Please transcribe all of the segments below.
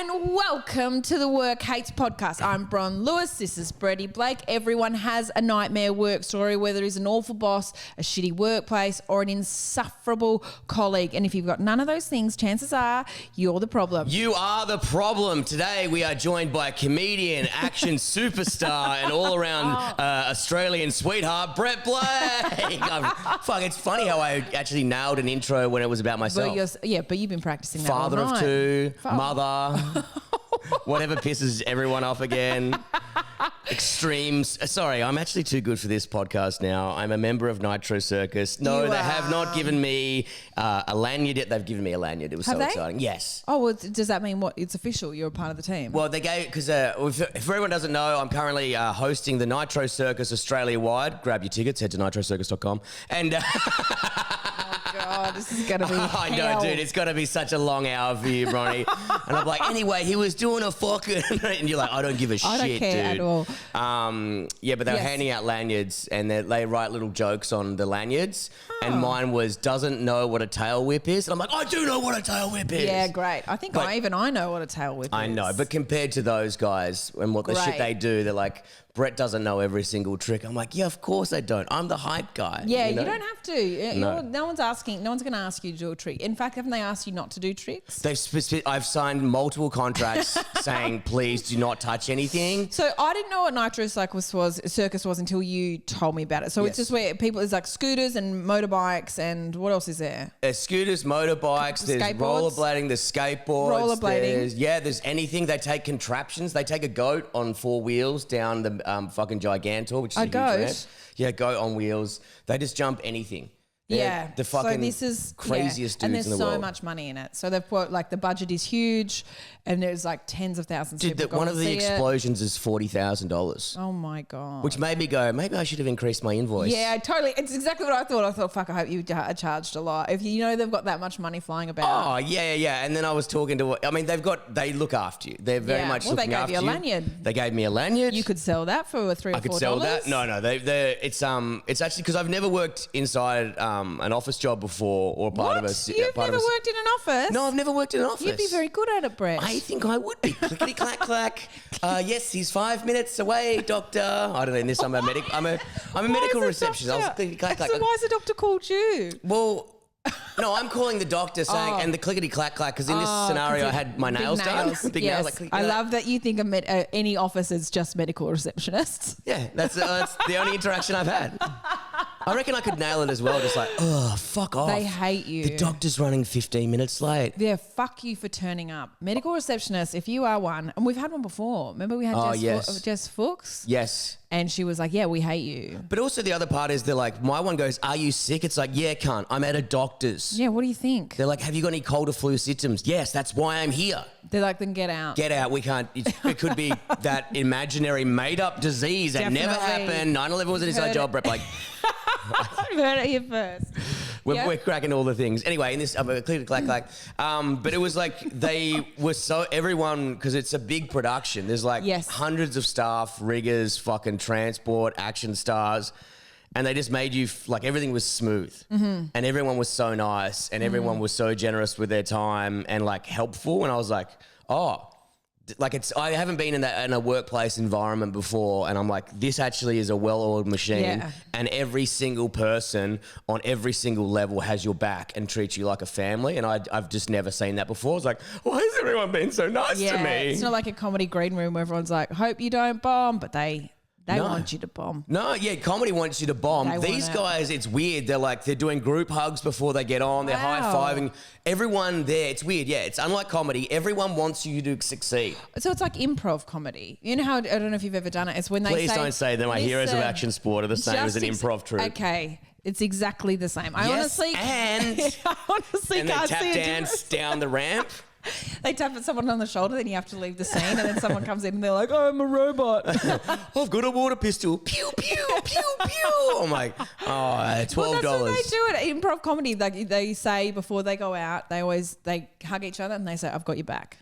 and welcome to the Work Hates podcast. I'm Bron Lewis. This is Bretty Blake. Everyone has a nightmare work story, whether it's an awful boss, a shitty workplace, or an insufferable colleague. And if you've got none of those things, chances are you're the problem. You are the problem. Today we are joined by comedian, action superstar, and all-around Australian sweetheart, Brett Blake. Fuck, it's funny how I actually nailed an intro when it was about myself. But you've been practicing that Father all night. of two, mother, whatever pisses everyone off again. Extremes. Sorry, I'm actually too good for this podcast now. I'm a member of Nitro Circus. No, they have not given me a lanyard yet. They've given me a lanyard. It was so exciting. Yes. Oh, well, does that mean what? It's official? You're a part of the team? Well, they gave, because if everyone doesn't know, I'm currently hosting the Nitro Circus Australia-wide. Grab your tickets, head to nitrocircus.com. And... God, this is going to be I know, dude. It's got to be such a long hour for you, Bronny. And I'm like, anyway, he was doing a fucking... And you're like, I don't give a shit, I don't care dude. at all. Yeah, but they were handing out lanyards and they write little jokes on the lanyards. And mine was, doesn't know what a tail whip is. And I'm like, I do know what a tail whip is. Yeah, great. I think I know what a tail whip is. I know, but compared to those guys and what the shit they do, they're like, Brett doesn't know every single trick. I'm like, yeah, of course I don't. I'm the hype guy. Yeah, you don't have to. No one's going to ask you to do a trick. In fact, haven't they asked you not to do tricks? I've signed multiple contracts saying, please do not touch anything. So I didn't know what Nitro Circus was until you told me about it. So it's just where it's like scooters and motorbikes and what else is there? There's scooters, motorbikes, there's rollerblading, there's skateboards. There's anything. They take contraptions. They take a goat on 4 wheels down the fucking Gigantor, which is a huge ramp. Yeah, goat on wheels. They just jump anything. They're the fucking craziest dudes in the world. And there's so much money in it. So they've put, like, the budget is huge and there's like tens of thousands of people going one to of the explosions is $40,000. Oh my God. Which made me go, maybe I should have increased my invoice. Yeah, totally. It's exactly what I thought. I thought, fuck, I hope you charged a lot. If you know they've got that much money flying about. Oh, yeah. And then I was talking to, they look after you. They're very much looking after you. They gave you a lanyard. They gave me a lanyard. You could sell that for $3 or $4. I could sell that. No, it's actually because I've never worked inside an office job before or part of a... You've never worked in an office? No, I've never worked in an office. You'd be very good at it, Brett. I think I would be. Clickety clack clack. Yes, he's 5 minutes away, doctor. I don't know. In this, I'm a medical receptionist. I was clickety clack clack. So why has the doctor called you? Well, no, I'm calling the doctor saying, and the clickety clack clack, because in this scenario, I had my nails done. Big nails. Like, I love that you think any office is just medical receptionists. Yeah, that's the only interaction I've had. I reckon I could nail it as well, just like, oh, fuck off. They hate you. The doctor's running 15 minutes late. Yeah, fuck you for turning up. Medical receptionist, if you are one, and we've had one before. Remember we had Jess Fuchs? Yes. And she was like, yeah, we hate you. But also the other part is they're like, my one goes, are you sick? It's like, yeah, cunt, I'm at a doctor's. Yeah, what do you think? They're like, have you got any cold or flu symptoms? Yes, that's why I'm here. They're like, then get out. Get out. We can't. It could be that imaginary made-up disease that never happened. 9/11 was an inside job, Brett. Like, I've heard it here first. We're cracking all the things. Anyway, in this, click, clack, clack. But it was like they were everyone, because it's a big production. There's like hundreds of staff, riggers, fucking transport, action stars. And they just made you, like, everything was smooth. Mm-hmm. And everyone was so nice. And everyone was so generous with their time and, like, helpful. And I was like, I haven't been in a workplace environment before, and I'm like, this actually is a well-oiled machine, and every single person on every single level has your back and treats you like a family, and I've just never seen that before. It's like, why has everyone been so nice to me? It's not like a comedy green room where everyone's like, hope you don't bomb, but they want you to bomb. No, yeah, comedy wants you to bomb. These guys, it's weird. They're doing group hugs before they get on. They're high-fiving. Everyone there, it's weird. Yeah, it's unlike comedy. Everyone wants you to succeed. So it's like improv comedy. You know how, I don't know if you've ever done it. It's when they Please don't say that my heroes of action sport are the same as an improv troupe. Okay, it's exactly the same. I honestly can't see they tap dance down the ramp. They tap at someone on the shoulder, then you have to leave the scene, and then someone comes in and they're like, oh, I'm a robot. I've got a water pistol. Pew, pew, pew, pew. I'm like, $12. Well, that's what they do at improv comedy. Like, they say before they go out, they hug each other and they say, I've got your back.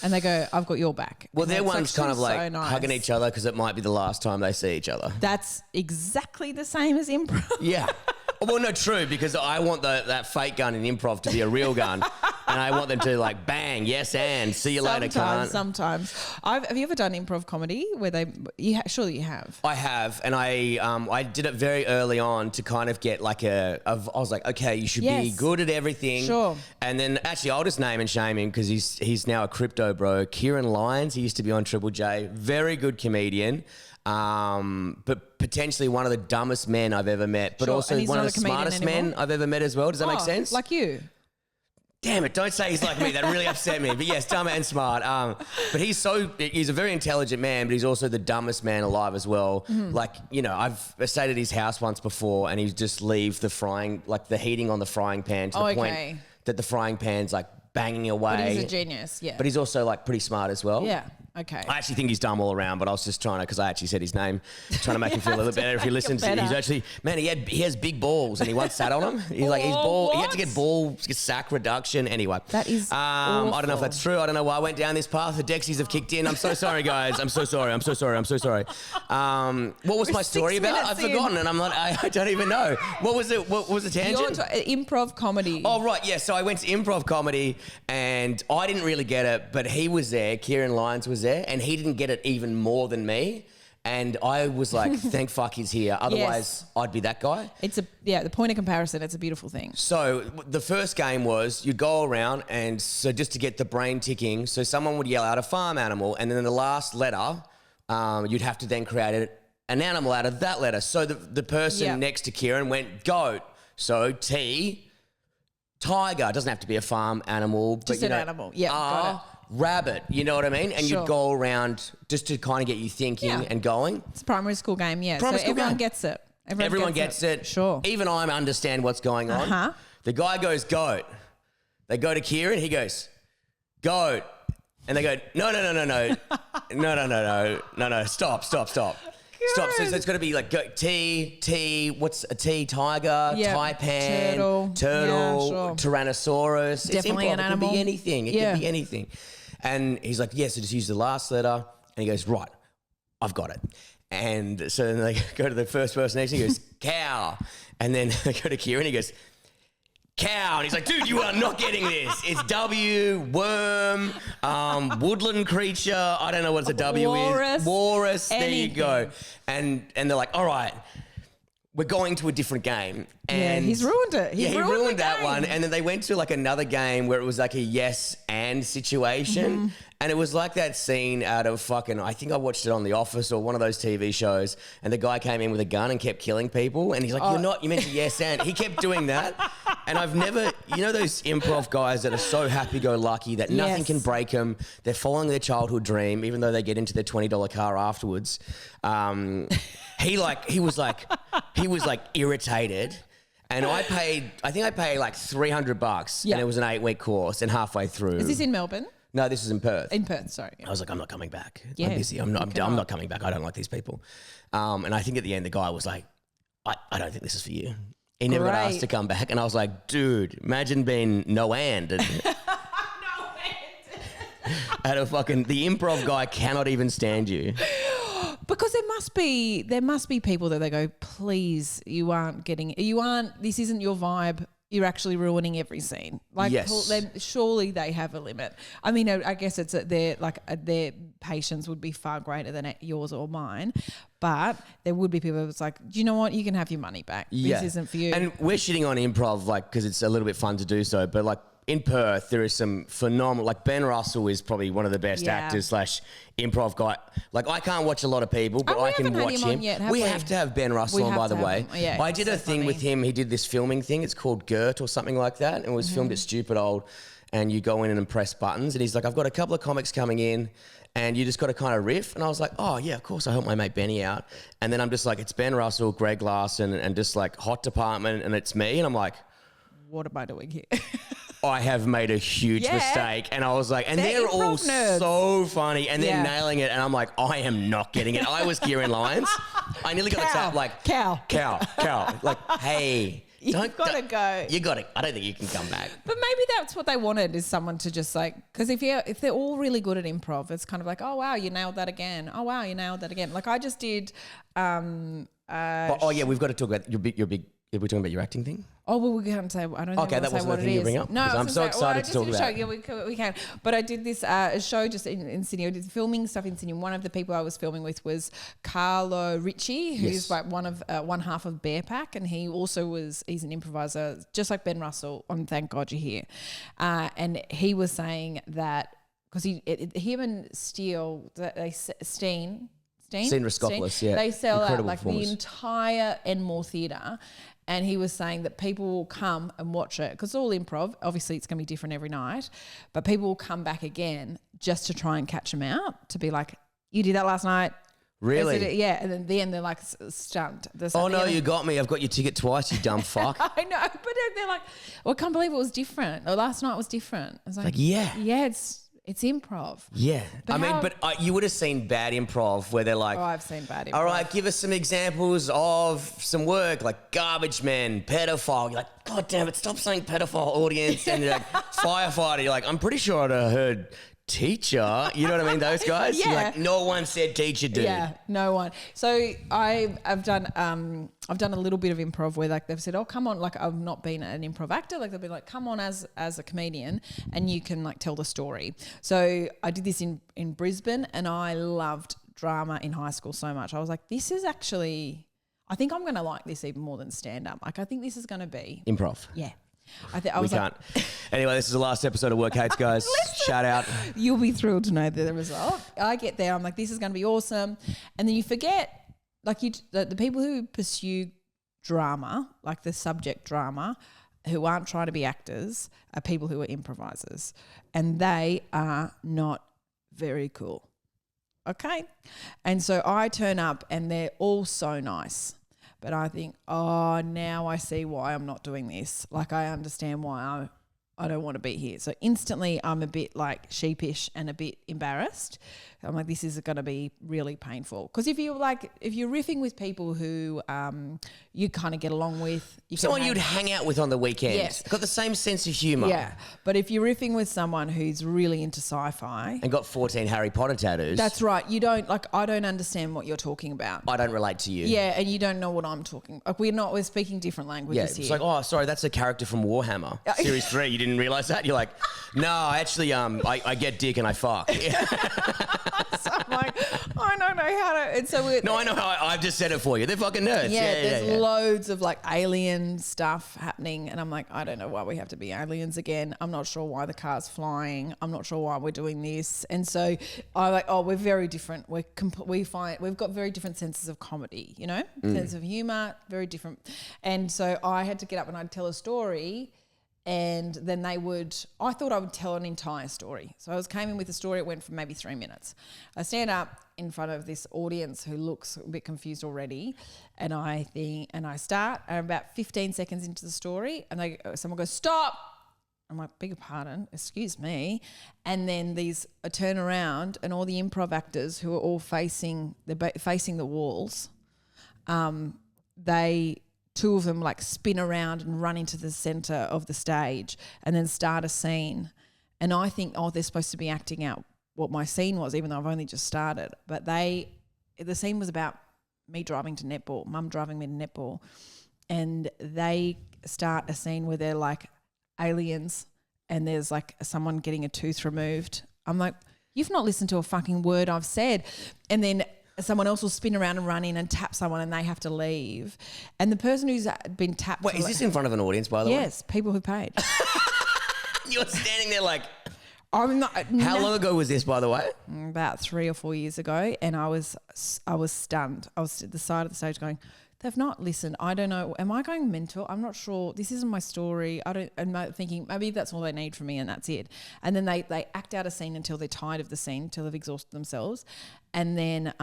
And they go, I've got your back. Well, their one's kind of like hugging each other because it might be the last time they see each other. That's exactly the same as improv. Yeah. Well, no, true, because I want that fake gun in improv to be a real gun. and I want them to like bang, yes, and see you later, cunt. Sometimes. Have you ever done improv comedy where surely you have? I have, and I did it very early on to kind of get like I was like, okay, you should be good at everything. Sure. And then actually, I'll just name and shame him because he's now a crypto bro. Kieran Lyons, he used to be on Triple J, very good comedian. But potentially one of the dumbest men I've ever met, but also one of the smartest men I've ever met as well. Does that make sense? Like you. Damn it, don't say he's like me. That really upset me. But yes, dumb and smart. But he's a very intelligent man, but he's also the dumbest man alive as well. Mm-hmm. Like, I've stayed at his house once before and he'd just leave the heating on the frying pan to the point that the frying pan's like banging away. But he's a genius, yeah. But he's also like pretty smart as well. Yeah. Okay. I actually think he's dumb all around, but I was just trying to, because I actually said his name, trying to make him feel a little better. If he listens, he's actually, man, he has big balls and he once sat on them. He's like, his ball, he had to get sack reduction. Anyway. That is awful. I don't know if that's true. I don't know why I went down this path. The Dexies have kicked in. I'm so sorry, guys. I'm so sorry. What was my story about? I've forgotten and I don't even know. What was it? What was the tangent? Improv comedy. Oh, right. Yeah. So I went to improv comedy and I didn't really get it, but he was there. Kieran Lyons was there. And he didn't get it even more than me. And I was like, thank fuck he's here. Otherwise, I'd be that guy. The point of comparison, it's a beautiful thing. So the first game was you'd go around and so just to get the brain ticking, so someone would yell out a farm animal and then the last letter, you'd have to then create an animal out of that letter. So the person next to Kieran went goat. So T, tiger. It doesn't have to be a farm animal. Just an animal. Yeah, got it. Rabbit, you know what I mean? And you'd go around just to kind of get you thinking and going. It's a primary school game, yeah. Everyone gets it. Everyone gets it. Sure. Even I understand what's going on. Uh-huh. The guy goes, goat. They go to Kieran, he goes, goat. And they go, no, stop. Stop. So it's got to be like T, what's a T? Tiger, taipan, turtle, Tyrannosaurus. Definitely an animal. It could be anything. It could be anything. And he's like, so just use the last letter. And he goes, right, I've got it. And so then they go to the first person next, and he goes, cow. And then they go to Kieran, he goes, cow. And he's like, dude, you are not getting this. It's W, worm, woodland creature. I don't know what a W is. Walrus. There you go. And they're like, all right, we're going to a different game. And he's ruined it. He ruined that one. And then they went to like another game where it was like a yes and situation. Mm-hmm. And it was like that scene out of I think I watched it on The Office or one of those TV shows. And the guy came in with a gun and kept killing people. And he's like, you meant to yes and. He kept doing that. And I've never, those improv guys that are so happy-go-lucky that nothing can break them. They're following their childhood dream, even though they get into their $20 car afterwards. He was irritated. And I think I paid like $300 and it was an 8-week course and halfway through. Is this in Melbourne? No, this is in Perth. In Perth, sorry. I was like, I'm not coming back. I'm busy. I'm not coming back. I don't like these people. And I think at the end the guy was like, I don't think this is for you. He never got asked to come back. And I was like, dude, imagine being no and. The improv guy cannot even stand you. Because there must be people that they go, please, this isn't your vibe. You're actually ruining every scene. Like, surely they have a limit. I mean, I guess it's their patience would be far greater than yours or mine. But there would be people that's like, do you know what? You can have your money back. This isn't for you. And we're shitting on improv, because it's a little bit fun to do so. But in Perth, there is some phenomenal, Ben Russell is probably one of the best actors / improv guy. I can't watch a lot of people, but I can watch him. We have to have Ben Russell on, by the way. I did a thing with him. He did this filming thing. It's called Gert or something like that. And it was filmed at Stupid Old. And you go in and press buttons. And he's like, I've got a couple of comics coming in. And you just got to kind of riff. And I was like, oh, yeah, of course. I helped my mate Benny out. And then I'm just like, it's Ben Russell, Greg Larson, and just hot department. And it's me. And I'm like, what am I doing here? I have made a huge mistake. And I was like, and they're all nerds. So funny. And they're nailing it. And I'm like, I am not getting it. I was Kieran Lyons. I nearly got the top cow. Hey. You've got to go. You got it. I don't think you can come back. But maybe that's what they wanted, is someone to just because if they're all really good at improv, it's kind of like, oh wow, you nailed that again. Oh wow, you nailed that again. I just did. We've got to talk about your big Are we talking about your acting thing? Oh, well, we can't say. I don't Okay, that wasn't the thing you bring up. No, I'm so excited to talk about. Yeah, we can. But I did this show just in Sydney. I did filming stuff in Sydney. One of the people I was filming with was Carlo Ricci, who's like one half of Bear Pack, and he also he's an improviser, just like Ben Russell on Thank God You're Here. And he was saying that because him and Steen Raskopoulos, yeah. They sell Incredible out like the entire Enmore Theatre. And he was saying that people will come and watch it because it's all improv. Obviously, it's going to be different every night. But people will come back again just to try and catch them out, to be like, you did that last night. Really? Yeah. And then at the end, they're like stunned. Oh, no, you got me. I've got your ticket twice, you dumb fuck. I know. But they're like, well, I can't believe it was different. Or last night was different. I was like, yeah. Yeah, it's improv. Yeah. But you would have seen bad improv where they're like, oh, I've seen bad improv. All right, give us some examples of some work like garbage man, pedophile. You're like, God damn it, stop saying pedophile, audience. And you're like, firefighter. You're like, I'm pretty sure I'd have heard teacher. You know what I mean? Those guys? Yeah. You're like, no one said teacher, dude. Yeah, no one. So I've done a little bit of improv where like they've said, oh, come on, like I've not been an improv actor. Like they'll be like, come on as a comedian and you can like tell the story. So I did this in Brisbane and I loved drama in high school so much. I was like, this is actually, I think I'm going to like this even more than stand-up. Like I think this is going to be. Improv. Yeah. We can't. Anyway, this is the last episode of Work Hates, guys. Shout out. You'll be thrilled to know the result. I get there, I'm like, this is going to be awesome. And then you forget, like the people who pursue drama, like the subject drama, who aren't trying to be actors, are people who are improvisers. And they are not very cool. Okay? And so I turn up and they're all so nice. But I think, oh, now I see why I'm not doing this. Like I understand why I don't want to be here. So instantly I'm a bit like sheepish and a bit embarrassed. I'm like, this is going to be really painful. Because if you're riffing with people who you kind of get along with. Someone you'd hang out with on the weekend. Yes. Got the same sense of humour. Yeah. But if you're riffing with someone who's really into sci-fi. And got 14 Harry Potter tattoos. That's right. I don't understand what you're talking about. I don't relate to you. Yeah, and you don't know what I'm talking about. Like we're speaking different languages here. It's like, oh, sorry, that's a character from Warhammer. Series 3. You didn't realise that? You're like, no, actually, I get dick and I fuck. So I'm like, I don't know how to. And so I know how I've just said it for you. They're fucking nerds. Yeah, there's loads of like alien stuff happening, and I'm like, I don't know why we have to be aliens again. I'm not sure why the car's flying. I'm not sure why we're doing this. And so I'm like, oh, we're very different. We've got very different senses of comedy, you know, sense of humor, very different. And so I had to get up and I'd tell a story. And then I thought I would tell an entire story. So I came in with a story, it went for maybe 3 minutes. I stand up in front of this audience who looks a bit confused already, and I start, and about 15 seconds into the story, and someone goes, stop! I'm like, beg your pardon, excuse me. And then I turn around, and all the improv actors who are all facing the walls, two of them like spin around and run into the centre of the stage and then start a scene. And I think, oh, they're supposed to be acting out what my scene was, even though I've only just started. But the scene was about me driving to netball, mum driving me to netball. And they start a scene where they're like aliens and there's like someone getting a tooth removed. I'm like, you've not listened to a fucking word I've said. And then someone else will spin around and run in and tap someone and they have to leave. And the person who's been tapped... Wait, is this in front of an audience, by the way? Yes, people who paid. You're standing there like... I'm not... How long ago was this, by the way? About 3 or 4 years ago. And I was stunned. I was at the side of the stage going, they've not listened. I don't know. Am I going mental? I'm not sure. This isn't my story. I'm thinking maybe that's all they need from me and that's it. And then they act out a scene until they're tired of the scene, until they've exhausted themselves. And then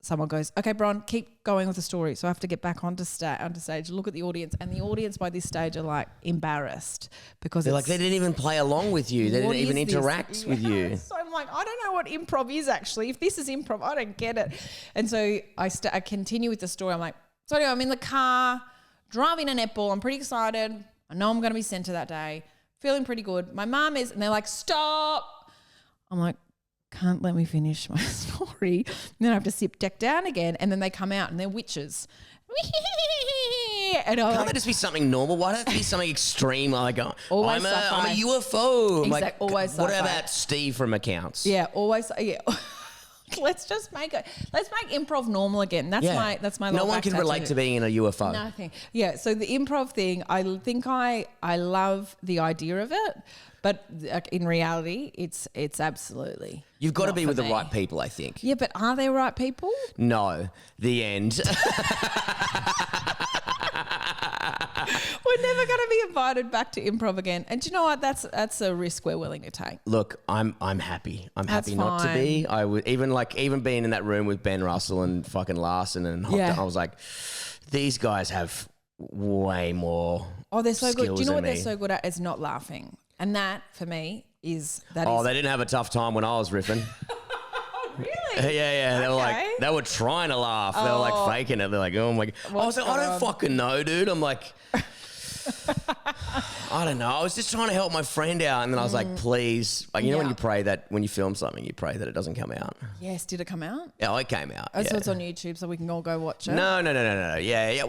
someone goes, okay, Bron, keep going with the story. So I have to get back onto stage, look at the audience. And the audience by this stage are like embarrassed because they're like, they didn't even play along with you. They didn't even interact with you. So I'm like, I don't know what improv is actually. If this is improv, I don't get it. And so I continue with the story. I'm like, so anyway, I'm in the car, driving a netball. I'm pretty excited. I know I'm going to be centre that day. Feeling pretty good. My mum is, and they're like, stop. I'm like, can't let me finish my story. And then I have to sit deck down again. And then they come out and they're witches. yeah. And Can't that just be something normal? Why does it be something extreme? Like, I'm a UFO. I'm like, always what sci-fi. about Steve from Accounts? Yeah, always. Yeah. Let's make improv normal again. That's my. No one can relate to being in a UFO. Nothing. Yeah. So the improv thing, I think I love the idea of it, but in reality, it's absolutely. You've got to be with me. the right people, I think. Yeah, but are they right people? No. The end. We're never going to be invited back to improv again. And do you know what? That's a risk we're willing to take. Look, I'm happy. I'm That's happy not to fine. be. I would even being in that room with Ben Russell and fucking Larson and Yeah. I was like, these guys have way more. Oh, they're so good. Do you know what than they're me. so good at? Is not laughing. And that, for me, is that. Oh, is, they didn't have a tough time when I was riffing. really? Yeah. Okay. They were trying to laugh. They were like faking it. They're like, oh my God. I was like, I don't fucking know, dude. I'm like, I don't know. I was just trying to help my friend out. And then I was like, please. Like, you know when you pray that when you film something, you pray that it doesn't come out. Yes. Did it come out? Yeah, it came out. Oh, yeah. so it's on YouTube so we can all go watch it? No. Yeah.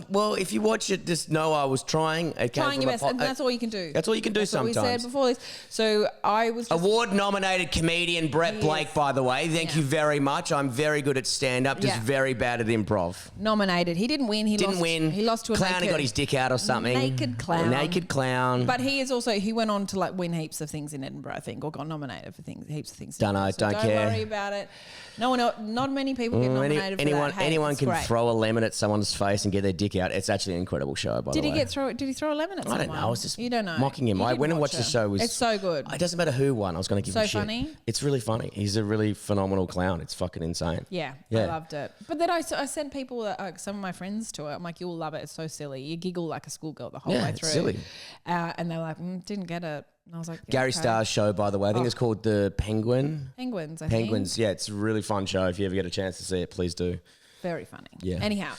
Well, if you watch it, just know I was trying. It came Trying from your a best. po- And that's all you can do. That's all you can do That's what sometimes. we said before this. So I was just... Award-nominated comedian Brett Blake, by the way. Thank you very much. I'm very good at stand-up, just very bad at improv. Nominated. He didn't win. He lost to a clown. naked... He got his dick out or something. Naked clown. A naked clown. But he went on to like win heaps of things in Edinburgh, I think, or got nominated for heaps of things. Don't know, don't care. Don't worry about it. No one else, not many people get nominated for that. Hey, anyone it's can great. throw a lemon at someone's face and get their dick out. It's actually an incredible show, by the way. Did he throw a lemon at someone? I don't know. I was just you don't know. mocking him. You I didn't went and watch watched the show. It's so good. It doesn't matter who won. I was going to give him shit. So funny. It's really funny. He's a really phenomenal clown. It's fucking insane. Yeah, I loved it. But then I sent people, some of my friends to it. I'm like, you'll love it. It's so silly. You giggle like a schoolgirl the whole way through. It's silly. And they were like, didn't get it. And I was like, Gary okay. Starr's show, by the way. I think it's called The Penguin. Penguins, I Penguins, think. yeah. It's a really fun show. If you ever get a chance to see it, please do. Very funny. Yeah. Anyhow,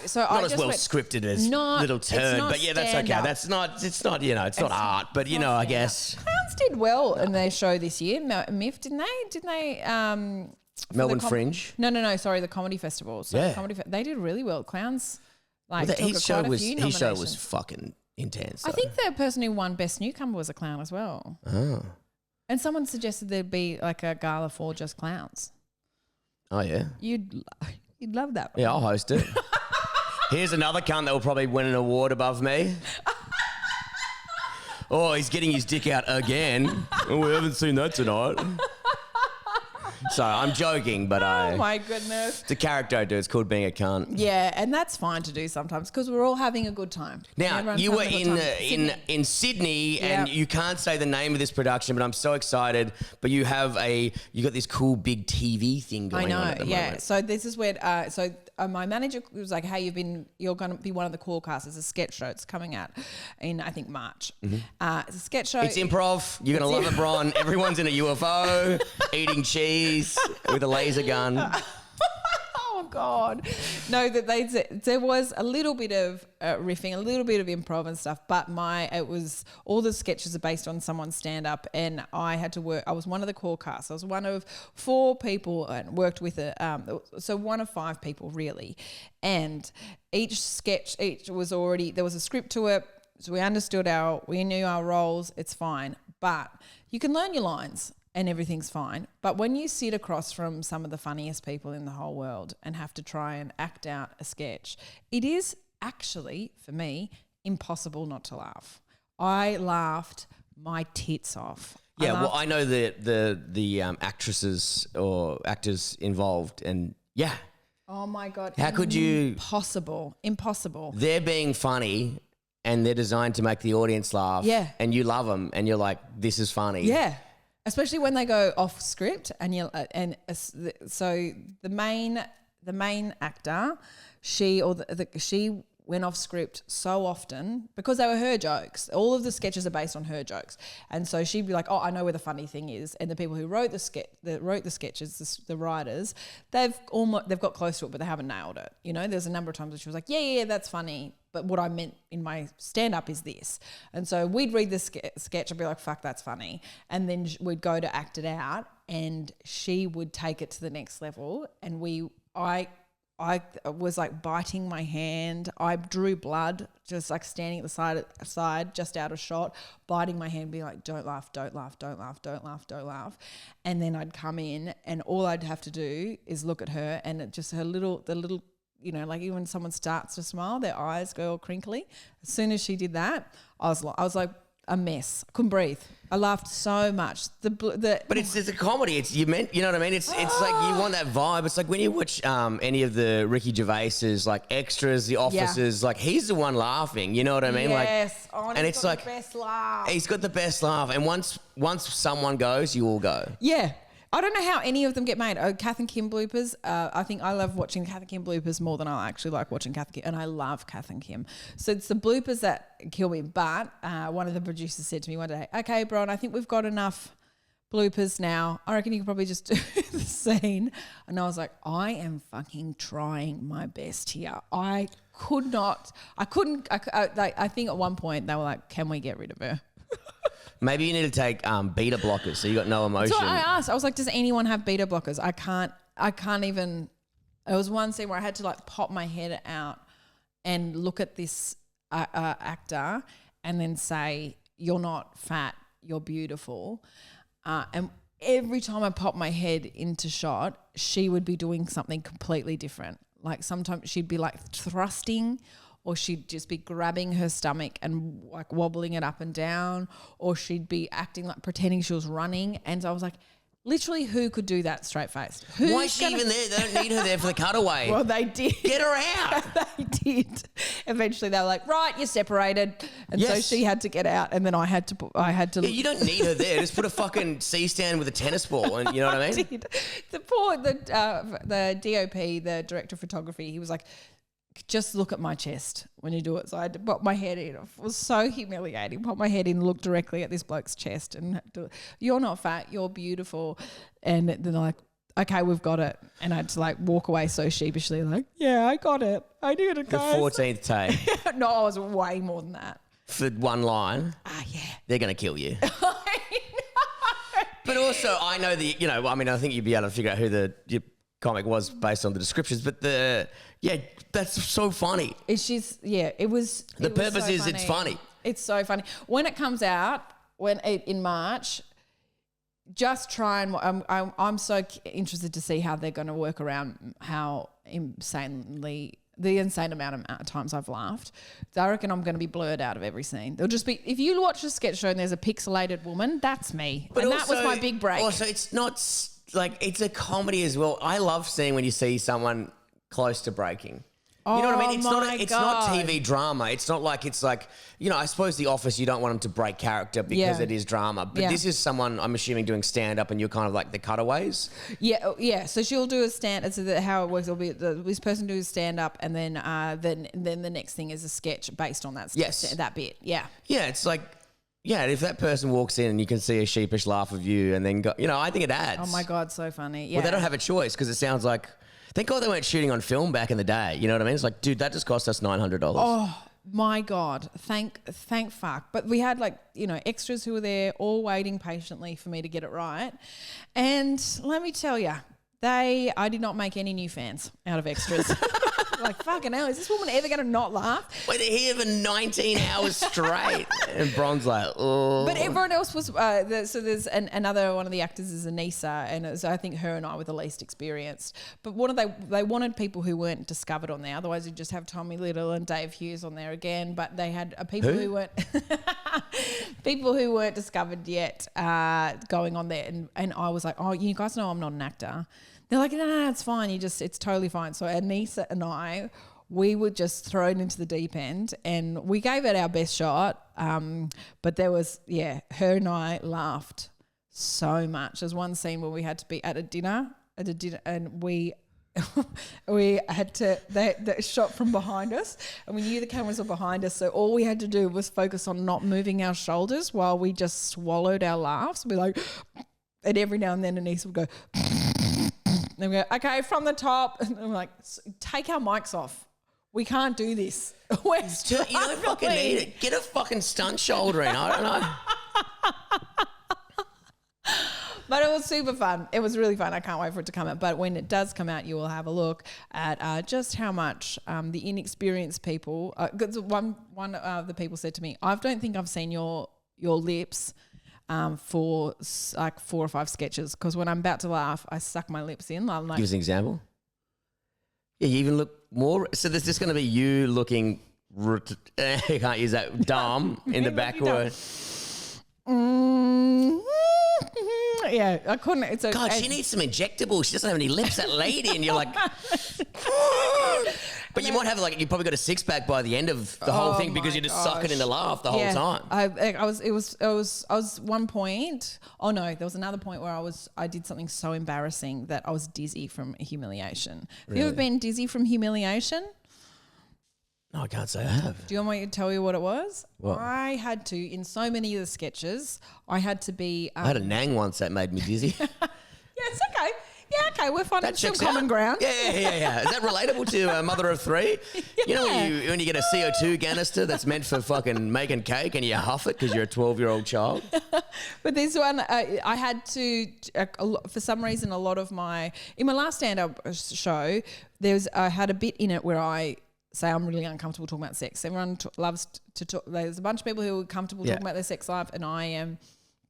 so Not I as just well went, scripted as Not- Little it's Turd, not but yeah, that's okay. stand-up. It's not, it's not art, but you know, I guess. Clowns did well in their show this year. MIF, didn't they? Didn't they? For Melbourne the Fringe? No. Sorry, the comedy festival. So Yeah. they did really well. Clowns, like, Well, took his show quite a few was nominations. fucking intense. I think the person who won Best Newcomer was a clown as well. Oh. And someone suggested there'd be like a gala for just clowns. Oh, yeah. You'd love that. Yeah, I'll host it. Here's another cunt that will probably win an award above me. Oh, he's getting his dick out again. Oh, we haven't seen that tonight. So I'm joking, but Oh my goodness. it's a character I do. It's called being a cunt. Yeah, and that's fine to do sometimes because we're all having a good time. Now, Everyone's you were having a good time. in Sydney, and Yep. you can't say the name of this production, but I'm so excited. But you got this cool big TV thing going on at the moment. So this is where my manager was like, "Hey, you're going to be one of the core casts. It's a sketch show. It's coming out in I think March. It's a sketch show. It's improv. You're going to love it, Bron. Everyone's in a UFO, eating cheese with a laser gun. Oh God, no! There was a little bit of riffing, a little bit of improv and stuff, but it was all the sketches are based on someone's stand up, and I had to work. I was one of the core cast. I was one of 4 people and worked with so one of 5 people really, and each was already there was a script to it, so we knew our roles. It's fine, but you can learn your lines. And everything's fine. But when you sit across from some of the funniest people in the whole world and have to try and act out a sketch, it is actually, for me, impossible not to laugh. I laughed my tits off. Yeah, I know the actresses or actors involved, and yeah. Oh my God. How could you? Impossible. They're being funny, and they're designed to make the audience laugh. Yeah. And you love them, and you're like, this is funny. Yeah. Especially when they go off script so the main actor, she went off script so often because they were her jokes. All of the sketches are based on her jokes, and so she'd be like, "Oh, I know where the funny thing is." And the people who wrote the sketches, the writers, they've got close to it, but they haven't nailed it. You know, there's a number of times that she was like, "Yeah, that's funny." But what I meant in my stand-up is this. And so we'd read the sketch and be like, fuck, that's funny. And then we'd go to act it out and she would take it to the next level. And I I was like biting my hand. I drew blood, just like standing at the side, just out of shot, biting my hand, being like, don't laugh, don't laugh, don't laugh, don't laugh, don't laugh. And then I'd come in and all I'd have to do is look at her and it just the little, you know, like even when someone starts to smile, their eyes go all crinkly. As soon as she did that, I was like a mess. I couldn't breathe. I laughed so much. But it's a comedy. You know what I mean? It's like you want that vibe. It's like when you watch any of the Ricky Gervais's like extras, The Officers, like he's the one laughing. You know what I mean? Yes. Like, and it's like the best laugh. He's got the best laugh. And once someone goes, you all go. Yeah. I don't know how any of them get made. Kath and Kim bloopers. I think I love watching Kath and Kim bloopers more than I actually like watching Kath and Kim. And I love Kath and Kim. So it's the bloopers that kill me. But one of the producers said to me one day, okay, Bron, I think we've got enough bloopers now. I reckon you could probably just do the scene. And I was like, I am fucking trying my best here. I couldn't. I think at one point they were like, can we get rid of her? Maybe you need to take beta blockers so you got no emotion. So I asked, I was like, does anyone have beta blockers? I can't even. There was one scene where I had to like pop my head out and look at this actor and then say, you're not fat, you're beautiful. And every time I popped my head into shot, she would be doing something completely different. Like sometimes she'd be like thrusting, or she'd just be grabbing her stomach and like wobbling it up and down, or she'd be acting like pretending she was running. And so I was like, literally, who could do that straight faced? Why is she even there? They don't need her there for the cutaway. Well, they did. Get her out. They did. Eventually, they were like, right, you're separated. And so she had to get out, and then I had to. Yeah, you don't need her there. Just put a fucking C-stand with a tennis ball, and you know what I mean? Did. The DOP, the director of photography, he was like, just look at my chest when you do it. So I had to pop my head in. It was so humiliating. Pop my head in, look directly at this bloke's chest and do it. You're not fat, you're beautiful. And then they're like, okay, we've got it. And I had to like walk away so sheepishly like, yeah, I got it. I did it, guys. The 14th take. No, I was way more than that. For one line. Yeah. They're going to kill you. I know. But also I know I think you'd be able to figure out who your comic was based on the descriptions, but that's so funny. It was. The purpose is it's funny. It's so funny. When it comes out, in March, just try and I'm so interested to see how they're going to work around how the insane amount of times I've laughed. I reckon I'm going to be blurred out of every scene. There'll just be, if you watch a sketch show and there's a pixelated woman, that's me. But and also, that was my big break. Also, it's not like, it's a comedy as well. I love seeing when you see someone close to breaking. You know what I mean? It's not TV drama. It's not like, I suppose The Office, you don't want them to break character because it is drama. But this is someone, I'm assuming, doing stand-up and you're kind of like the cutaways. Yeah. So she'll do a stand. So how it works will be this person does stand-up and then the next thing is a sketch based on that that bit. Yeah. Yeah, it's like, if that person walks in and you can see a sheepish laugh of you and then I think it adds. Oh my God, so funny. Yeah. Well, they don't have a choice because it sounds like, thank God they weren't shooting on film back in the day. You know what I mean? It's like, dude, that just cost us $900. Oh my God. Thank fuck. But we had extras who were there all waiting patiently for me to get it right. And let me tell you, I did not make any new fans out of extras. Like, fucking hell, is this woman ever going to not laugh? Wait, they're here for 19 hours straight. And Bron's like, oh. But everyone else was, so there's another one of the actors is Anissa, and it was, I think her and I were the least experienced. But they wanted people who weren't discovered on there. Otherwise, you'd just have Tommy Little and Dave Hughes on there again. But they had people who weren't people who weren't discovered yet going on there. And I was like, oh, you guys know I'm not an actor. They're like, no, it's fine. it's totally fine. So Anissa and we were just thrown into the deep end and we gave it our best shot. But there was, her and I laughed so much. There's one scene where we had to be at a dinner and we had to, they shot from behind us and we knew the cameras were behind us. So all we had to do was focus on not moving our shoulders while we just swallowed our laughs. We're like, and every now and then Anissa would go, and we go, okay, from the top. And I'm like, take our mics off. We can't do this. You don't fucking need it. Get a fucking stunt shoulder in. I don't know. But it was super fun. It was really fun. I can't wait for it to come out. But when it does come out, you will have a look at just how much the inexperienced people. Because one of the people said to me, "I don't think I've seen your lips." For like 4 or 5 sketches, because when I'm about to laugh, I suck my lips in. I'm like, give us an example. Yeah, you even look more. So there's just going to be you looking. You can't use that dumb in the backward. Yeah, I couldn't. It's a, God, she needs some injectables. She doesn't have any lips, that lady, and you're like. But you might have you probably got a 6-pack by the end of the whole thing because you're just sucking in the laugh the whole time. I was one point. Oh no, there was another point where I did something so embarrassing that I was dizzy from humiliation. Have you ever been dizzy from humiliation? No, I can't say I have. Do you want me to tell you what it was? What? I had to, in so many of the sketches, I had to be. I had a nang once that made me dizzy. Yeah, it's okay. Yeah, okay, we're finding some common ground. Yeah. Is that relatable to a mother of 3? Yeah. You know when you get a CO2 canister that's meant for fucking making cake and you huff it because you're a 12-year-old child? But this one, I had to, for some reason, a lot of in my last stand-up show, I had a bit in it where I say I'm really uncomfortable talking about sex. Everyone loves to talk. There's a bunch of people who are comfortable talking about their sex life, and I am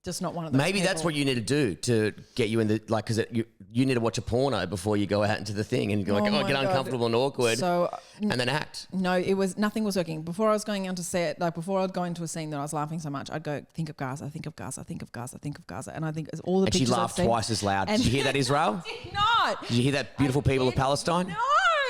just not one of those Maybe people. that's what you need to do to get you in the, because you need to watch a porno before you go out into the thing and go get uncomfortable and awkward and then act. No, nothing was working. Before I was going on to set, before I'd go into a scene that I was laughing so much, I'd go, think of Gaza, think of Gaza, think of Gaza, think of Gaza. And I think all the and pictures she laughed twice as loud. Did you hear that, Israel? I did not. Did you hear that, beautiful people of Palestine? No.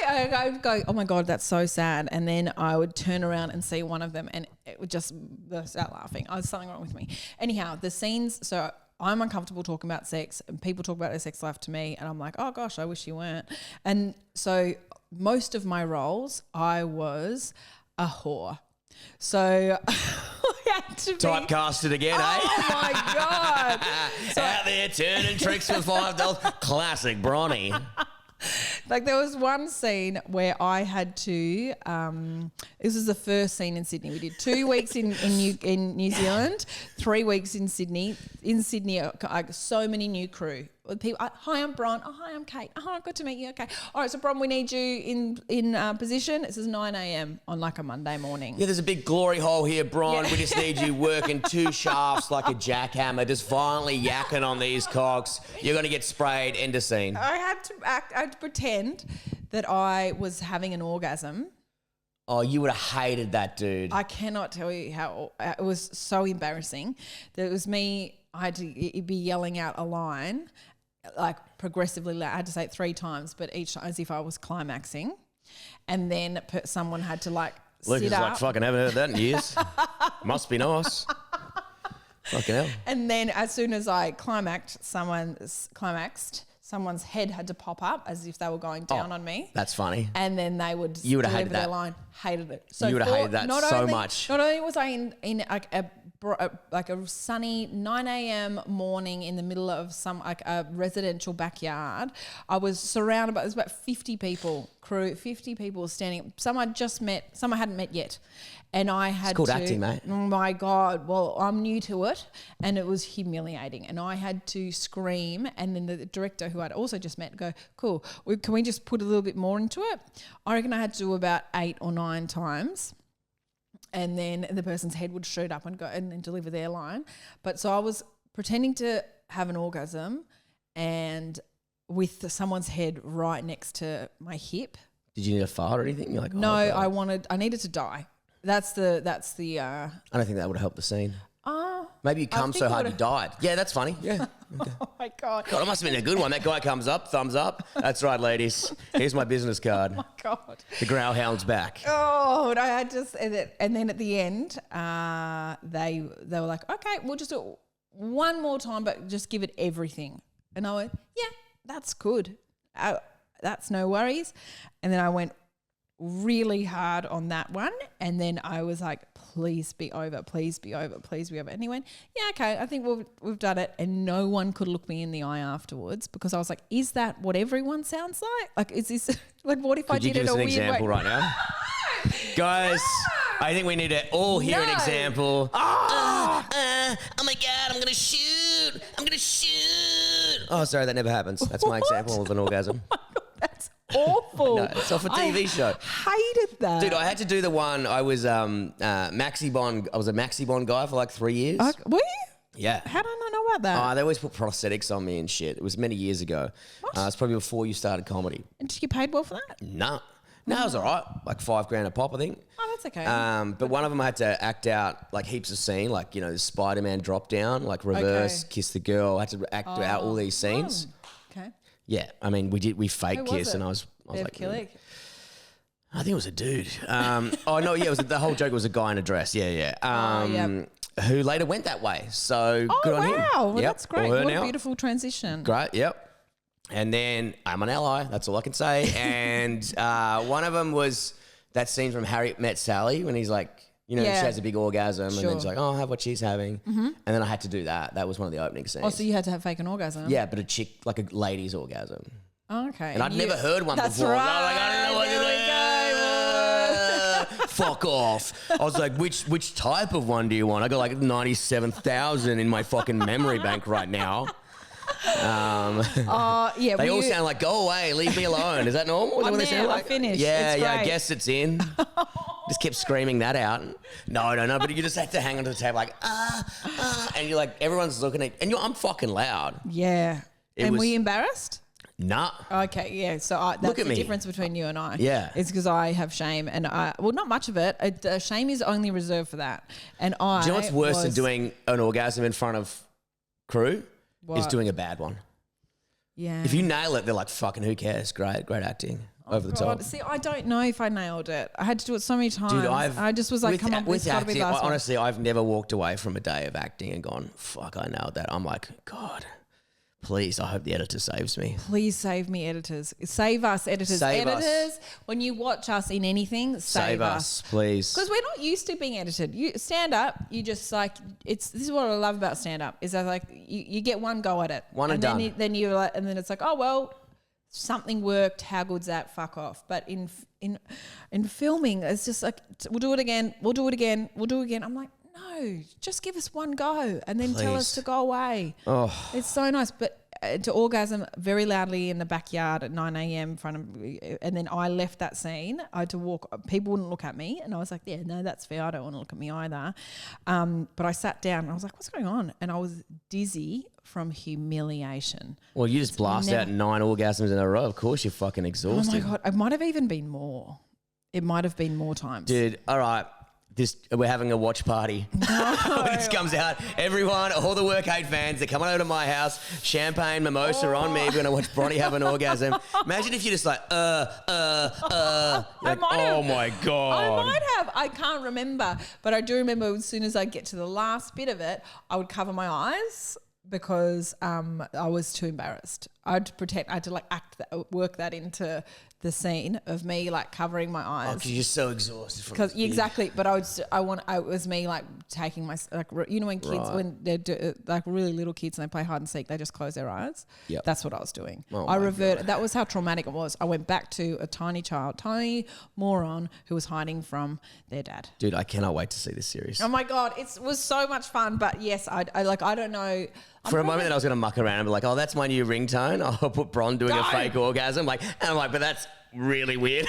I would go, oh my God, that's so sad. And then I would turn around and see one of them and it would just burst out laughing. There's something wrong with me. Anyhow, the scenes, so I'm uncomfortable talking about sex and people talk about their sex life to me and I'm like, oh gosh, I wish you weren't. And so most of my roles, I was a whore. So I had to be typecasted again, oh my God. So, out there turning tricks for $5. Classic Bronny. Like there was one scene where I had to. This was the first scene in Sydney. We did 2 weeks in New Zealand, 3 weeks in Sydney. In Sydney, so many new crew. People, hi, I'm Bron. Oh, hi, I'm Kate. Oh, good to meet you. Okay. All right, so Bron, we need you in position. It says 9 a.m. on like a Monday morning. Yeah, there's a big glory hole here, Bron. We just need you working 2 shafts like a jackhammer, just violently yakking on these cocks. You're going to get sprayed. End of scene. I had to pretend that I was having an orgasm. Oh, you would have hated that, dude. I cannot tell you how it was so embarrassing. That it was me. I had to be yelling out a line, like progressively loud. I had to say it 3 times, but each time as if I was climaxing. And then someone had to Lucas sit up. like, fucking haven't heard that in years. Must be nice. Fucking hell. And then as soon as I climaxed, someone's head had to pop up as if they were going down on me. That's funny. And then they would you would have deliver hated their that. line. Hated it. So you would have hated that so much. Not only was I in like a sunny 9 a.m. morning in the middle of some a residential backyard, I was surrounded by, there's about 50 people, 50 people standing. Some I just met, some I hadn't met yet. And I had it's called acting, mate. Oh my God. Well, I'm new to it and it was humiliating. And I had to scream. And then the director who I'd also just met go, cool, can we just put a little bit more into it? I reckon I had to do about 8 or 9 times. And then the person's head would shoot up and go and then deliver their line. But so I was pretending to have an orgasm and with someone's head right next to my hip. Did you need a fart or anything? You're like, no, I needed to die. That's the. I don't think that would have helped the scene. Maybe you come so hard you died. Yeah, that's funny. Yeah. Okay. Oh my God. God, it must have been a good one. That guy comes up, thumbs up. That's right, ladies. Here's my business card. Oh my God. The growlhound's back. Oh, and I just, and then at the end, they were like, okay, we'll just do it one more time, but just give it everything. And I went, yeah, that's good. That's no worries. And then I went really hard on that one, and then I was like, please be over, please be over, please be over. And he went, yeah, okay, I think we've done it. And no one could look me in the eye afterwards because I was like, is that what everyone sounds like? Like, is this like, what if I did it a weird way? Could you give us an example right now? Guys, I think we need to all hear an example. Oh my God, I'm going to shoot. I'm gonna shoot. Oh, sorry, that never happens. That's my example of an orgasm. Oh my God, that's awful. No, it's off a TV show. Hated that. Dude, I had to do the one. I was Maxi Bond. I was a Maxi Bond guy for like 3 years. Were you? Yeah. How did I not know about that? They always put prosthetics on me and shit. It was many years ago. It's probably before you started comedy. And did you get paid well for that? No, it was all right. Like $5,000 a pop, I think. Oh, that's okay. But one of them I had to act out like heaps of scene, like, the Spider-Man drop down, like reverse, kiss the girl. I had to act out all these scenes. Okay. Yeah, I mean, we fake Who was kiss, it? and I was Bev like, Killick? I think it was a dude. It was the whole joke was a guy in a dress. Yeah. Who later went that way. So good on him. Wow. Well, Yep. that's great. Or her What now. a beautiful transition. Great. Yep. And then I'm an ally. That's all I can say. And one of them was that scene from Harry Met Sally when he's like, she has a big orgasm and then she's like, oh, have what she's having. Mm-hmm. And then I had to do that. That was one of the opening scenes. Oh, so you had to have fake an orgasm? Yeah, but a chick, like a lady's orgasm. Oh, okay. And I'd never heard one That's before. Right. I don't know what there we go. Fuck off. I was like, which type of one do you want? I got like 97,000 in my fucking memory bank right now. Yeah. They all sound like, go away, leave me alone. Is that normal? Is that what they sound like? I finished. Yeah, It's I great. guess it's in. Just kept screaming that out. No, but you just have to hang onto the table like, and you're like, everyone's looking at, and I'm fucking loud. Yeah. Were you embarrassed? Nah. Okay, yeah. So that's Look at the me. difference between you and I. Yeah. It's because I have shame, and not much of it. Shame is only reserved for that. And Do you know what's worse than doing an orgasm in front of crew? Is doing a bad one. Yeah. If you nail it, they're like, fucking who cares? Great acting. Over the top. See, I don't know if I nailed it. I had to do it so many times. Dude, I just was like, come on, with this got to be acting, the last one. honestly, I've never walked away from a day of acting and gone, fuck, I nailed that. I'm like, God, please, I hope the editor saves me. Please save me, editors. Save us, editors. Save us. Editors, when you watch us in anything, save us. Please. Because we're not used to being edited. You stand up, you just like this is what I love about stand up is that like you get one go at it. One and done. Then you're like, and then it's like, oh well, something worked. How good's that? Fuck off. But in filming, it's just like we'll do it again. We'll do it again. We'll do it again. I'm like, no, just give us one go and then tell us to go away. Oh, it's so nice. But to orgasm very loudly in the backyard at 9 a.m. in front of me, and then I left that scene. I had to walk. People wouldn't look at me, and I was like, "Yeah, no, that's fair. I don't want to look at me either." But I sat down, and I was like, "What's going on?" And I was dizzy from humiliation. well, you just blast out 9 orgasms in a row. Of course, you're fucking Oh exhausted. my God, it might have even been more. It might have been more times. Dude, all right. We're having a watch party. When this comes out, everyone, all the Work 8 fans, they're coming over to my house, champagne, mimosa on me, we're going to watch Bretty have an orgasm. Imagine if you're just like, like, oh my God. I might have. I can't remember. But I do remember as soon as I get to the last bit of it, I would cover my eyes because I was too embarrassed. I had to like work that into the scene of me like covering my eyes. Because you're so exhausted. Because exactly, but it was me like taking my like when kids when they're like really little kids and they play hide and seek, they just close their eyes. Yep. That's what I was doing. Oh I my reverted. God. That was how traumatic it was. I went back to a tiny moron who was hiding from their dad. Dude, I cannot wait to see this series. Oh my God, it was so much fun. But yes, I don't know. For a moment, I was going to muck around and be like, "Oh, that's my new ringtone." I'll put Bron doing a fake orgasm, and I'm like, "But that's really weird."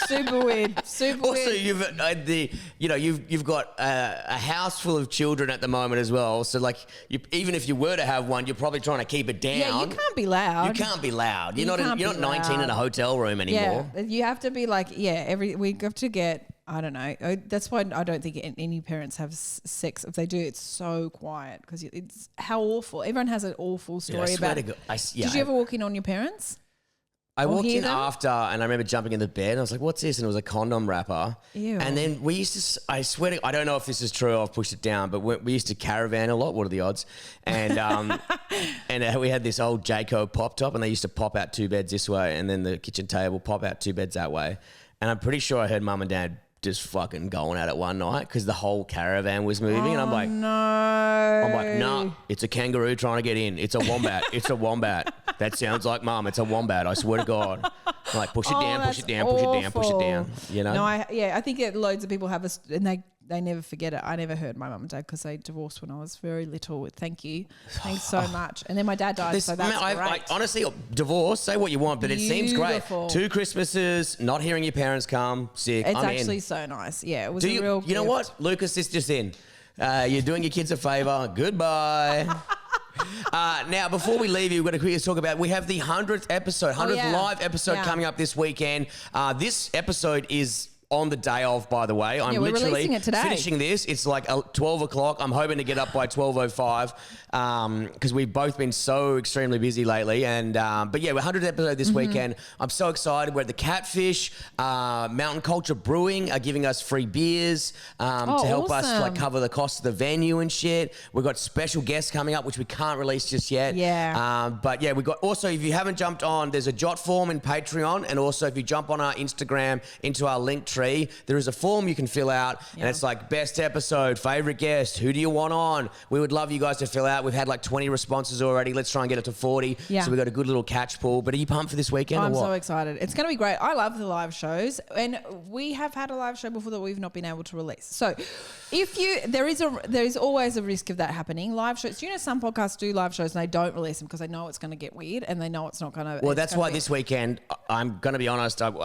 Super weird. Super also, weird. you've got a house full of children at the moment as well. So like, even if you were to have one, you're probably trying to keep it down. Yeah, you can't be loud. You can't be loud. You're can't not be 19 in a loud. hotel room anymore. Yeah, you have to be like, we have to get, I don't know. That's why I don't think any parents have sex. If they do, it's so quiet because it's how awful. Everyone has an awful story about it. Did you ever walk in on your parents? I walked in them? after and I remember jumping in the bed and I was like, what's this? And it was a condom wrapper. Ew. And then we used to, I swear to, I don't know if this is true, I've pushed it down, but we used to caravan a lot. What are the odds? And we had this old Jayco pop top and they used to pop out 2 beds this way and then the kitchen table pop out 2 beds that way. And I'm pretty sure I heard mum and dad just fucking going at it one night because the whole caravan was moving. And I'm like, nah, it's a kangaroo trying to get in. It's a wombat. It's a wombat. That sounds like mum. It's a wombat. I swear to God. I'm like, push it down, push it down, push it down, push it down. You know? No, I think loads of people have and they they never forget it. I never heard my mum and dad because they divorced when I was very little. Thank you. Thanks so much. And then my dad died, so that's great. I honestly, divorce, say what you want, but it seems great. 2 Christmases, not hearing your parents come, sick. It's actually so nice. Yeah, it was a real gift. You know what? Lucas is just in. You're doing your kids a favour. Goodbye. Now, before we leave you, we're going to quickly talk about, we have the 100th episode, 100th live episode coming up this weekend. This episode is on the day of, by the way. I'm literally finishing this. It's like 12 o'clock. I'm hoping to get up by 12:05 because we've both been so extremely busy lately. And but yeah, we're 100th episode this weekend. I'm so excited. We're at the Catfish. Mountain Culture Brewing are giving us free beers to help us like cover the cost of the venue and shit. We've got special guests coming up, which we can't release just yet. Yeah. But yeah, we got also, if you haven't jumped on, there's a jot form in Patreon, and also if you jump on our Instagram into our link tree, there is a form you can fill out, and it's like best episode, favorite guest, who do you want on? We would love you guys to fill out. We've had like 20 responses already. Let's try and get it to 40. Yeah. So we've got a good little catch pool. But are you pumped for this weekend? I'm or what? so excited. It's going to be great. I love the live shows, and we have had a live show before that we've not been able to release. So there is always a risk of that happening. Live shows. You know, some podcasts do live shows and they don't release them because they know it's going to get weird and they know it's not going to. Well, that's why this weekend, I'm going to be honest. I'm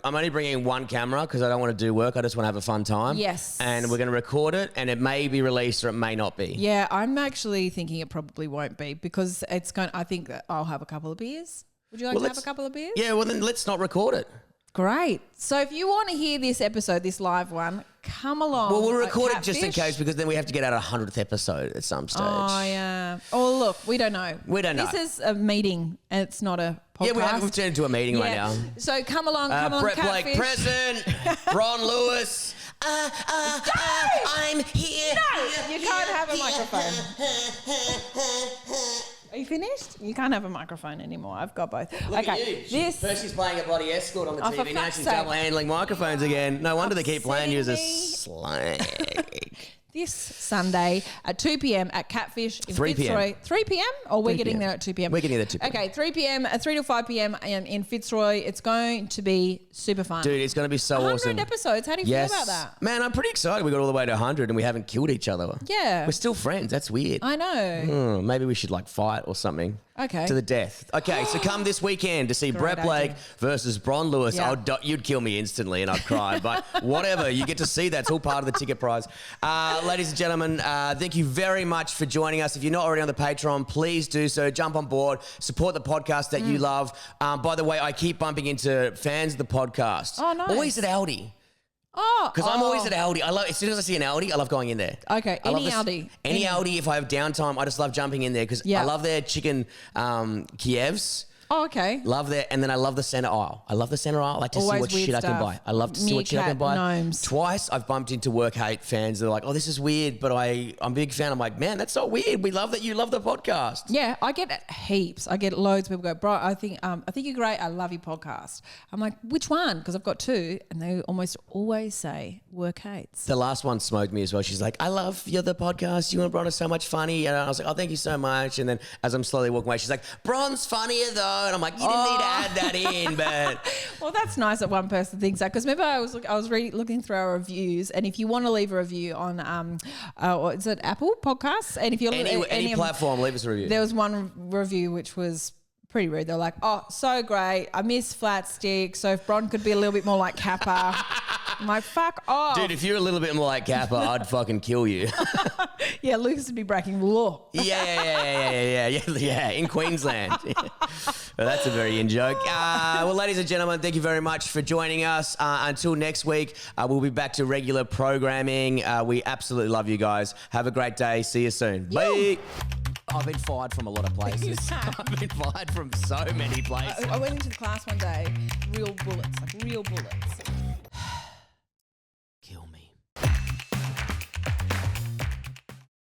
only bringing in one camera because I don't want to do work. I just want to have a fun time. Yes. And we're going to record it, and it may be released or it may not be. Yeah, I'm actually thinking it probably won't be because I think that I'll have a couple of beers. Would you like to have a couple of beers? Yeah, well then let's not record it. Great. So if you want to hear this episode, this live one, come along. Well, we'll record it just in case because then we have to get out a 100th episode at some stage. Oh, yeah. Oh, look, we don't know. This is a meeting and it's not a podcast. Yeah, we've turned into a meeting right now. So come along, Brett Catfish. Blake present, Bron Lewis. I'm here. No, you can't have a microphone. Are you finished? You can't have a microphone anymore. I've got both. Look at you. She's playing a bloody escort on the TV. Now she's double handling microphones again. No wonder they keep playing you as a slag. This Sunday at 2 p.m. at Catfish in 3 Fitzroy. 3 p.m. Or we're getting there at 2 p.m.? We're getting there at 2 p.m. Okay, 3 p.m. 3 to 5 p.m. in Fitzroy. It's going to be super fun. Dude, it's going to be so 100 awesome. 100 episodes. How do you feel about that? Man, I'm pretty excited. We got all the way to 100 and we haven't killed each other. Yeah. We're still friends. That's weird. I know. Maybe we should like fight or something. Okay. To the death. Okay, so come this weekend to see Brett Blake versus Bron Lewis. Yeah. You'd kill me instantly and I'd cry. But whatever, you get to see that. It's all part of the ticket prize. Ladies and gentlemen, thank you very much for joining us. If you're not already on the Patreon, please do so. Jump on board. Support the podcast that you love. By the way, I keep bumping into fans of the podcast. Oh, nice. Always at Aldi. Oh, because I'm always at Aldi. As soon as I see an Aldi, I love going in there. Okay, any Aldi. Any Aldi, if I have downtime, I just love jumping in there because I love their chicken Kievs. Oh, okay. Love that. And then I love the center aisle. I love the center aisle. I like to see what shit I can buy. I love to see what shit I can buy. Gnomes. Twice I've bumped into work hate fans. They're like, oh, this is weird, but I'm a big fan. I'm like, man, that's so weird. We love that you love the podcast. Yeah, I get heaps. I get loads of people go, bro, I think you're great. I love your podcast. I'm like, which one? Because I've got 2. And they almost always say work hates. The last one smoked me as well. She's like, I love the podcast. You and Bron are so much funny. And I was like, oh, thank you so much. And then as I'm slowly walking away, she's like, Bron's funnier though. And I'm like, you didn't need to add that in, but well, that's nice that one person thinks that because remember I was looking through our reviews, and if you want to leave a review on is it Apple Podcasts, and if you're any platform, leave us a review. There was one review which was pretty rude. They're like, oh, so great. I miss Flat Stick. So if Bron could be a little bit more like Kappa. I'm like, fuck off. Dude, if you're a little bit more like Kappa, I'd fucking kill you. Yeah, Lucas would be breaking the law. Yeah, in Queensland. Well, that's a very in joke. Well, ladies and gentlemen, thank you very much for joining us. Until next week, we'll be back to regular programming. We absolutely love you guys. Have a great day. See you soon. Bye. I've been fired from a lot of places. I've been fired from so many places. I went into the class one day, real bullets.